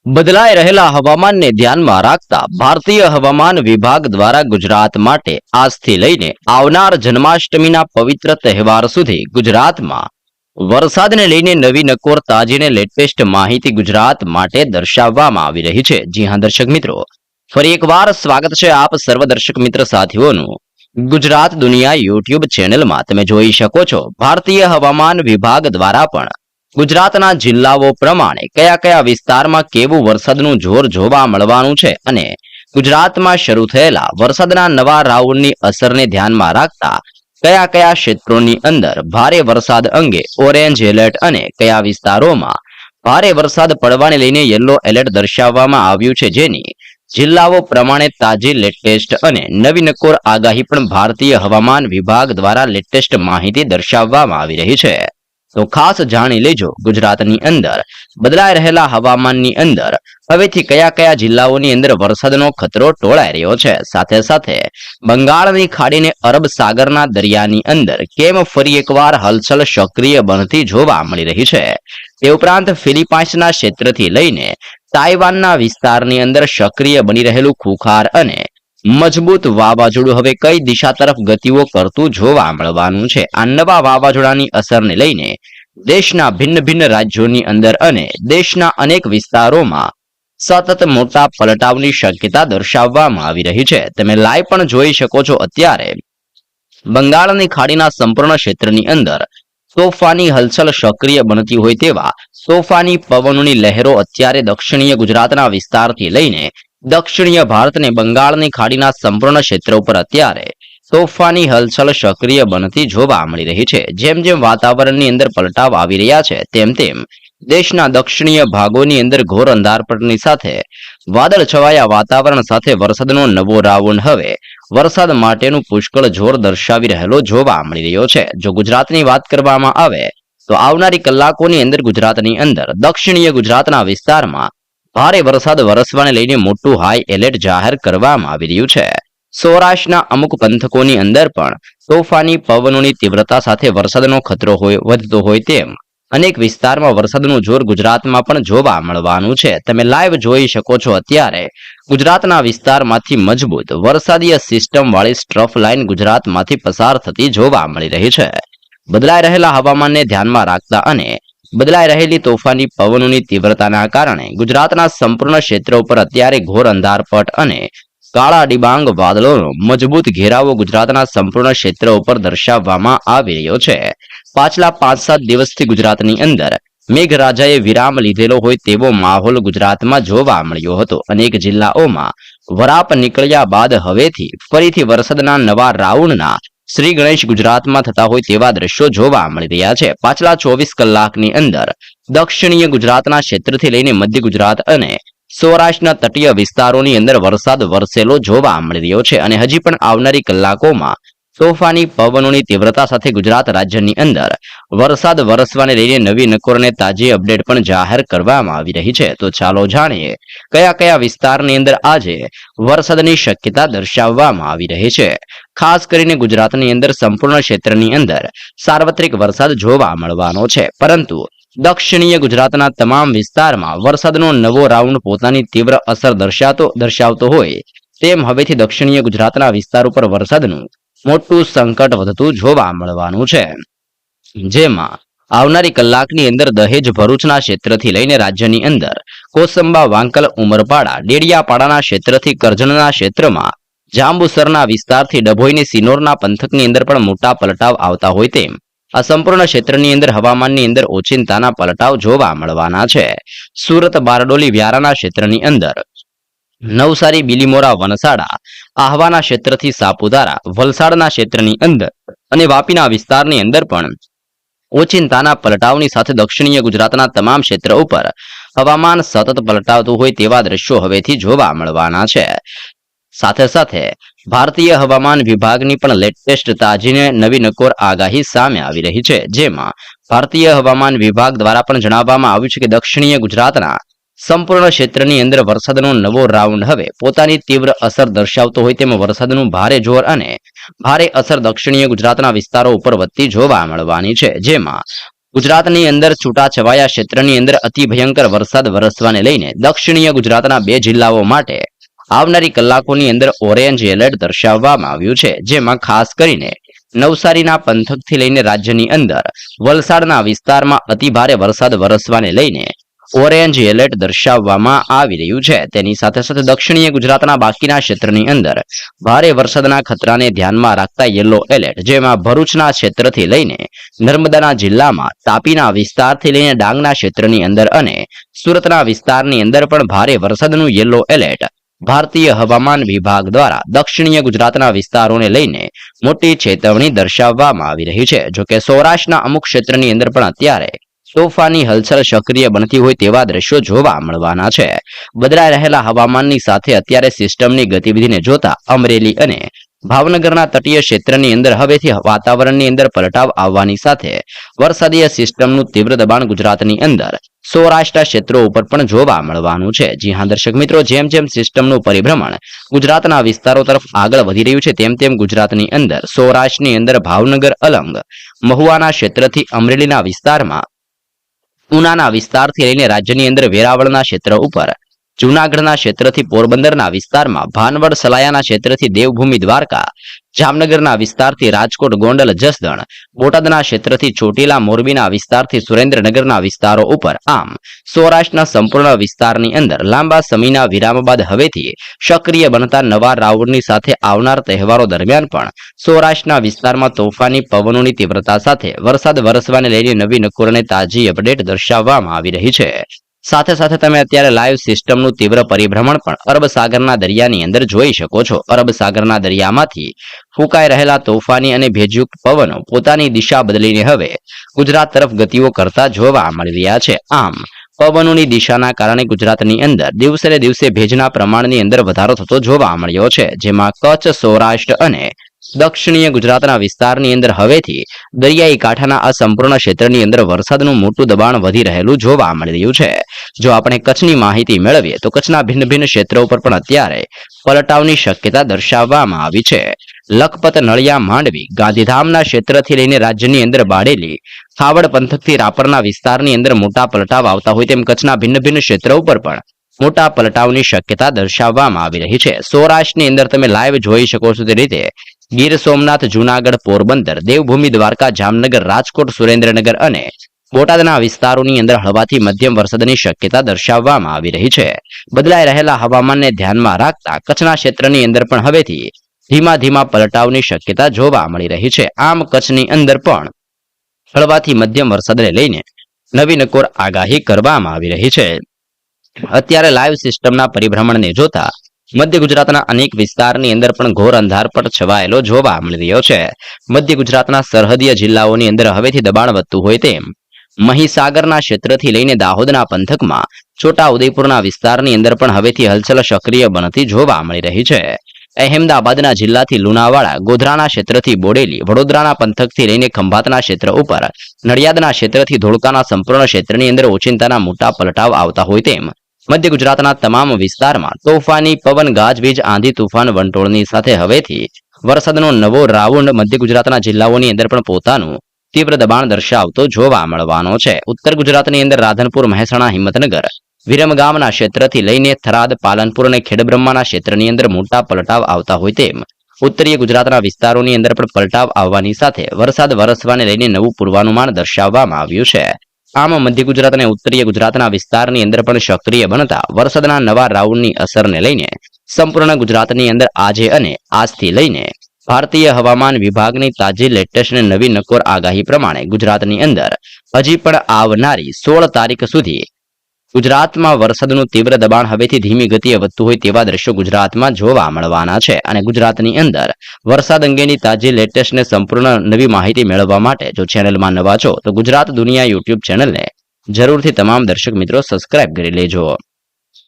બદલાઈ રહેલા હવામાનને ધ્યાનમાં રાખતા ભારતીય હવામાન વિભાગ દ્વારા ગુજરાત માટે આજથી લઈને આવનાર જન્માષ્ટમીના પવિત્ર તહેવાર સુધી ગુજરાતમાં વરસાદને લઈને નવી નકોર તાજીને લેટેસ્ટ માહિતી ગુજરાત માટે દર્શાવવામાં આવી રહી છે। જી હા દર્શક મિત્રો, ફરી એકવાર સ્વાગત છે આપ સર્વ દર્શક મિત્ર સાથીઓનું ગુજરાત દુનિયા યુટ્યુબ ચેનલમાં। તમે જોઈ શકો છો ભારતીય હવામાન વિભાગ દ્વારા પણ ગુજરાતના જિલ્લાઓ પ્રમાણે કયા કયા વિસ્તારમાં કેવું વરસાદનું જોર જોવા મળવાનું છે અને ગુજરાતમાં શરૂ થયેલા વરસાદના નવા રાઉન્ડની અસરને ધ્યાનમાં રાખતા કયા કયા ક્ષેત્રોની અંદર ભારે વરસાદ અંગે ઓરેન્જ એલર્ટ અને કયા વિસ્તારોમાં ભારે વરસાદ પડવાને લઈને યલો એલર્ટ દર્શાવવામાં આવ્યું છે, જેની જિલ્લાઓ પ્રમાણે તાજી લેટેસ્ટ અને નવી નકોર આગાહી પણ ભારતીય હવામાન વિભાગ દ્વારા લેટેસ્ટ માહિતી દર્શાવવામાં આવી રહી છે। તો ખાસ જાણી લેજો ગુજરાતની અંદર બદલાઈ રહેલા હવામાનની અંદર હવેથી કયા કયા જિલ્લાઓની અંદર વરસાદનો ખતરો ટોળાઈ રહ્યો છે, સાથે સાથે બંગાળની ખાડીને અરબ સાગરના દરિયાની અંદર કેમ ફરી એકવાર હલચલ સક્રિય બનતી જોવા મળી રહી છે। તે ઉપરાંત ફિલિપાઇન્સના ક્ષેત્રથી લઈને તાઇવાનના વિસ્તારની અંદર સક્રિય બની રહેલું ખુખાર અને મજબૂત વાવાઝોડું હવે કઈ દિશા તરફ ગતિઓ કરતું જોવા મળવાનું છે। આ નવા વાવાઝોડાની અસરને લઈને દેશના ભિન્ન ભિન્ન રાજ્યોની અંદર અને દેશના અનેક વિસ્તારોમાં સતત મોટા પલટાવની શક્યતા દર્શાવવામાં આવી રહી છે। તમે લાઈવ પણ જોઈ શકો છો અત્યારે બંગાળની ખાડીના સંપૂર્ણ ક્ષેત્રની અંદર તોફાની હલચલ સક્રિય બનતી હોય તેવા તોફાની પવનોની લહેરો અત્યારે દક્ષિણીય ગુજરાતના વિસ્તારથી લઈને દક્ષિણીય ભારતને બંગાળની ખાડીના સંપૂર્ણ ક્ષેત્ર ઉપર અત્યારે તોફાની હલચલ સક્રિય બનતી જોવા મળી રહી છે। જેમ જેમ વાતાવરણની અંદર પલટાવ આવી રહ્યા છે તેમ તેમ દેશના દક્ષિણીય ભાગોની અંદર ઘોર અંધારપટની સાથે વાદળ છવાયા વાતાવરણ સાથે વરસાદનો નવો રાઉન્ડ હવે વરસાદ માટેનું પુષ્કળ જોર દર્શાવી રહેલો જોવા મળી રહ્યો છે। જો ગુજરાતની વાત કરવામાં આવે તો આવનારી કલાકોની અંદર ગુજરાતની અંદર દક્ષિણીય ગુજરાતના વિસ્તારમાં ભારે વરસાદ વરસવાને લઈને મોટું હાઈ એલર્ટ જાહેર કરવામાં આવી રહ્યું છે। સૌરાષ્ટ્રના અમુક પંથકોની અંદર પણ તોફાની પવનોની તીવ્રતા સાથે વરસાદનો ખતરો વધતો હોય તેમ અનેક વિસ્તારમાં વરસાદનું જોર ગુજરાતમાં પણ જોવા મળવાનું છે। તમે લાઈવ જોઈ શકો છો અત્યારે ગુજરાતના વિસ્તારમાંથી મજબૂત વરસાદીય સિસ્ટમ વાળી સ્ટ્રફ લાઇન ગુજરાતમાંથી પસાર થતી જોવા મળી રહી છે। બદલાઈ રહેલા હવામાનને ધ્યાનમાં રાખતા અને બદલાઈ રહેલી તોફાની પવનોની તીવ્રતાના કારણે ગુજરાતના સંપૂર્ણ ક્ષેત્ર ઉપર અત્યારે ઘોર અંધારપટ અને કાળા ડિબાંગ વાદળોનો મજબૂત ઘેરાવો ગુજરાતના સંપૂર્ણ ક્ષેત્ર ઉપર દર્શાવવામાં આવી રહ્યો છે। પાછલા 5-7 દિવસથી ગુજરાતની અંદર મેઘરાજાએ વિરામ લીધેલો હોય તેવો માહોલ ગુજરાતમાં જોવા મળ્યો હતો। અનેક જિલ્લાઓમાં વરાપ નીકળ્યા બાદ હવેથી ફરીથી વરસાદના નવા રાઉન્ડના શ્રી ગણેશ ગુજરાતમાં થતા હોય તેવા દ્રશ્યો જોવા મળી રહ્યા છે। પાછલા 24 કલાકની અંદર દક્ષિણીય ગુજરાતના ક્ષેત્રથી લઈને મધ્ય ગુજરાત અને સૌરાષ્ટ્રના તટીય વિસ્તારોની અંદર વરસાદ વરસેલો જોવા મળી રહ્યો છે અને હજી પણ આવનારી કલાકોમાં તોફાની પવનોની તીવ્રતા સાથે ગુજરાત રાજ્યની અંદર વરસાદ વરસવાને લઈને નવી નકોર અને તાજી અપડેટ પણ જાહેર કરવામાં આવી રહી છે। તો ચાલો જાણીએ કયા કયા વિસ્તારની અંદર આજે વરસાદની શક્યતા દર્શાવવામાં આવી રહી છે। ખાસ કરીને ગુજરાતની અંદર સંપૂર્ણ ક્ષેત્રની અંદર સાર્વત્રિક વરસાદ જોવા મળવાનો છે, પરંતુ દક્ષિણીય ગુજરાતના તમામ વિસ્તારમાં વરસાદનો નવો રાઉન્ડ પોતાની તીવ્ર અસર દર્શાવતો હોય તેમ હવેથી દક્ષિણીય ગુજરાતના વિસ્તાર ઉપર વરસાદનું મોટું સંકટ વધતું જોવા મળવાનું છે। જેમાં આવનારી કલાકની અંદર દહેજ ભરૂચના ક્ષેત્રથી લઈને રાજ્યની અંદર કોસંબા વાંકલ ઉમરપાડા ડેડિયાપાડાના ક્ષેત્રથી કરજણના ક્ષેત્રમાં જાંબુસરના વિસ્તારથી ડભોઈની સિનોરના પંથકની અંદર પણ મોટા પલટાવ આવતા હોય તેમ આ સંપૂર્ણ ક્ષેત્રની અંદર હવામાનની અંદર ઓચિંતાના પલટાવ જોવા મળવાના છે। સુરત બારડોલી વ્યારાના ક્ષેત્રની અંદર નવસારી બિલીમોરા વનસાડા આહવાના ક્ષેત્રથી સાપુતારા વલસાડના ક્ષેત્રની અંદર અને વાપીના વિસ્તારની અંદર પણ ઓચિંતાના પલટાવની સાથે દક્ષિણીય ગુજરાતના તમામ ક્ષેત્ર ઉપર હવામાન સતત પલટાવતું હોય તેવા દ્રશ્યો હવેથી જોવા મળવાના છે। સાથે સાથે ભારતીય હવામાન વિભાગની પણ લેટેસ્ટ તાજીને નવી નકોર આગાહી સામે આવી રહી છે, જેમાં ભારતીય હવામાન વિભાગ દ્વારા પણ જણાવવામાં આવ્યું છે કે દક્ષિણીય ગુજરાતના સંપૂર્ણ ક્ષેત્રની અંદર વરસાદનો નવો રાઉન્ડ હવે પોતાની તીવ્ર અસર દર્શાવતો હોય તેમ વરસાદનું ભારે જોર અને ભારે અસર દક્ષિણીય ગુજરાતના વિસ્તારો ઉપર વધતી જોવા મળવાની છે, જેમાં ગુજરાતની અંદર છૂટાછવાયા ક્ષેત્રની અંદર અતિ ભયંકર વરસાદ વરસવાને લઈને દક્ષિણીય ગુજરાતના 2 જિલ્લાઓ માટે આવનારી કલાકોની અંદર ઓરેન્જ એલર્ટ દર્શાવવામાં આવ્યું છે, જેમાં ખાસ કરીને નવસારીના પંથકથી લઈને રાજ્યની અંદર વલસાડના વિસ્તારમાં અતિભારે વરસાદ વરસવાને લઈને ઓરેન્જ એલર્ટ દર્શાવવામાં આવી રહ્યું છે. તેની સાથે સાથે દક્ષિણીય ગુજરાતના બાકીના ક્ષેત્રની અંદર ભારે વરસાદના ખતરાને ધ્યાનમાં રાખતા યલો એલર્ટ, જેમાં ભરૂચના ક્ષેત્રથી લઈને નર્મદાના જિલ્લામાં, તાપીના વિસ્તારથી લઈને ડાંગના ક્ષેત્રની અંદર અને સુરતના વિસ્તારની અંદર પણ ભારે વરસાદનું યલો એલર્ટ ભારતીય હવામાન વિભાગ દ્વારા દક્ષિણીય ગુજરાતના વિસ્તારોને લઈને મોટી ચેતવણી દર્શાવવામાં આવી રહી છે. જોકે સૌરાષ્ટ્રના અમુક ક્ષેત્રની અંદર પણ અત્યારે તોફાની હલચલ સક્રિય બનતી હોય તેવા દ્રશ્યો જોવા મળવાના છે. બદલાઈ રહેલા હવામાનની સાથે અત્યારે સિસ્ટમની ગતિવિધિને જોતા અમરેલી અને ભાવનગરના તટીય ક્ષેત્રની અંદર હવેથી વાતાવરણની અંદર પલટાવ આવવાની સાથે વરસાદીય સિસ્ટમનું તીવ્ર દબાણ ગુજરાતની અંદર સૌરાષ્ટ્રના ક્ષેત્રો ઉપર પણ જોવા મળવાનું છે. જી હા દર્શક મિત્રો, જેમ જેમ સિસ્ટમનું પરિભ્રમણ ગુજરાતના વિસ્તારો તરફ આગળ વધી રહ્યું છે, તેમ તેમ ગુજરાતની અંદર સૌરાષ્ટ્રની અંદર ભાવનગર, અલંગ, મહુવાના ક્ષેત્રથી અમરેલીના વિસ્તારમાં, ઉનાના વિસ્તારથી લઈને રાજ્યની અંદર વેરાવળના ક્ષેત્ર ઉપર, જૂનાગઢના ક્ષેત્રથી પોરબંદરના વિસ્તારમાં, ભાનવડ સલાયાના ક્ષેત્રથી દેવભૂમિ દ્વારકા, જામનગરના વિસ્તારથી રાજકોટ, ગોંડલ, જસદણ, બોટાદના ક્ષેત્રથી ચોટીલા, મોરબીના વિસ્તારથી સુરેન્દ્રનગરના વિસ્તારો ઉપર, આમ સૌરાષ્ટ્રના સંપૂર્ણ વિસ્તારની અંદર લાંબા સમયના વિરામ બાદ હવેથી સક્રિય બનતા નવા રાઉન્ડની સાથે આવનાર તહેવારો દરમિયાન પણ સૌરાષ્ટ્રના વિસ્તારમાં તોફાની પવનોની તીવ્રતા સાથે વરસાદ વરસવાને લઈને નવી નકોરને તાજી અપડેટ દર્શાવવામાં આવી રહી છે. સાથે સાથે તમે અત્યારે લાઈવ સિસ્ટમનું તીવ્ર પરિભ્રમણ પણ અરબ સાગરના દરિયાની અંદર જોઈ શકો છો. અરબ સાગરના દરિયામાંથી ફૂંકાઈ રહેલા તોફાની અને ભેજયુક્ત પવનો પોતાની દિશા બદલીને હવે ગુજરાત તરફ ગતિઓ કરતા જોવા મળી રહ્યા છે. આમ પવનોની દિશાના કારણે ગુજરાતની અંદર દિવસે ને દિવસે ભેજના પ્રમાણની અંદર વધારો થતો જોવા મળ્યો છે, જેમાં કચ્છ, સૌરાષ્ટ્ર અને દક્ષિણીય ગુજરાતના વિસ્તારની અંદર હવેથી દરિયાઈ કાંઠાના આ સંપૂર્ણ ક્ષેત્રની અંદર વરસાદનું મોટું દબાણ વધી રહેલું જોવા મળી રહ્યું છે. જો આપણે કચ્છની માહિતી મેળવીએ તો કચ્છના ભિન્ન ભિન્ન ક્ષેત્રો ઉપર પણ અત્યારે પલટાવની શક્યતા દર્શાવવામાં આવી છે. લખપત, નળિયા, માંડવી, ગાંધીધામના ક્ષેત્રથી લઈને રાજ્યની અંદર બાળેલી, ખાવડ પંથકથી રાપરના વિસ્તારની અંદર મોટા પલટાવ આવતા હોય તેમ કચ્છના ભિન્ન ભિન્ન ક્ષેત્રો ઉપર પણ મોટા પલટાવની શક્યતા દર્શાવવામાં આવી રહી છે. સૌરાષ્ટ્રની અંદર તમે લાઈવ જોઈ શકો છો તે રીતે ગીર સોમનાથ, જૂનાગઢ, પોરબંદર, દેવભૂમિ દ્વારકા, જામનગર, રાજકોટ, સુરેન્દ્રનગર અને બોટાદના વિસ્તારોની અંદર હળવાથી મધ્યમ વરસાદની શક્યતા દર્શાવવામાં આવી રહી છે. બદલાઈ રહેલા હવામાનને ધ્યાનમાં રાખતા કચ્છના ક્ષેત્રની અંદર પણ હવેથી ધીમા ધીમા પલટાવની શક્યતા જોવા મળી રહી છે. આમ કચ્છની અંદર પણ હળવાથી મધ્યમ વરસાદને લઈને નવી નકોર આગાહી કરવામાં આવી રહી છે. અત્યારે લાઈવ સિસ્ટમના પરિભ્રમણને જોતા મધ્ય ગુજરાતના અનેક વિસ્તારની અંદર પણ ઘોર અંધારપટ છવાયેલો જોવા મળી રહ્યો છે. મધ્ય ગુજરાતના સરહદીય જિલ્લાઓની અંદર હવેથી દબાણ વધતું હોય તેમ મહીસાગરના ક્ષેત્રથી લઈને દાહોદના પંથકમાં, છોટા ઉદેપુરના વિસ્તારની અંદર પણ હવેથી હલચલ સક્રિય બનતી જોવા મળી રહી છે. અહેમદાબાદના જિલ્લાથી લુણાવાડા, ગોધરાના ક્ષેત્રથી બોડેલી, વડોદરાના પંથકથી લઈને ખંભાતના ક્ષેત્ર ઉપર, નડિયાદના ક્ષેત્રથી ધોળકાના સંપૂર્ણ ક્ષેત્રની અંદર ઓચિંતાના મોટા પલટાવ આવતા હોય તેમ મધ્ય ગુજરાતના તમામ વિસ્તારમાં તોફાની પવન, ગાજવીજ, આંધી, તુફાન, વંટોળની સાથે હવેથી વરસાદનો નવો રાઉન્ડ મધ્ય ગુજરાતના જિલ્લાઓની અંદર પણ પોતાનું તીવ્ર દબાણ દર્શાવતો જોવા મળવાનો છે. ઉત્તર ગુજરાતની અંદર રાધનપુર, મહેસાણા, હિંમતનગર, વિરમગામના ક્ષેત્રથી લઈને થરાદ, પાલનપુર અને ખેડબ્રહ્માના ક્ષેત્રની અંદર મોટા પલટાવ આવતા હોય તેમ ઉત્તરીય ગુજરાતના વિસ્તારોની અંદર પણ પલટાવ આવવાની સાથે વરસાદ વરસવાને લઈને નવું પૂર્વાનુમાન દર્શાવવામાં આવ્યું છે. આમ મધ્ય ગુજરાત અને ઉત્તરીય ગુજરાતના વિસ્તારની અંદર પણ સક્રિય બનતા વરસાદના નવા રાઉન્ડની અસરને લઈને સંપૂર્ણ ગુજરાતની અંદર આજે અને આજથી લઈને ભારતીય હવામાન વિભાગની તાજી લેટેસ્ટ અને નવી નકોર આગાહી પ્રમાણે ગુજરાતની અંદર હજી પણ આવનારી 16 તારીખ સુધી ગુજરાતમાં વરસાદનું તીવ્ર દબાણ હવેથી ધીમી ગતિએ વધતું હોય તેવા દ્રશ્યો ગુજરાતમાં જોવા મળવાના છે. અને ગુજરાતની અંદર વરસાદ અંગેની તાજી લેટેસ્ટ ને સંપૂર્ણ નવી માહિતી મેળવવા માટે જો ચેનલમાં નવા છો તો ગુજરાત દુનિયા યુટ્યુબ ચેનલને જરૂરથી તમામ દર્શક મિત્રો સબસ્ક્રાઇબ કરી લેજો.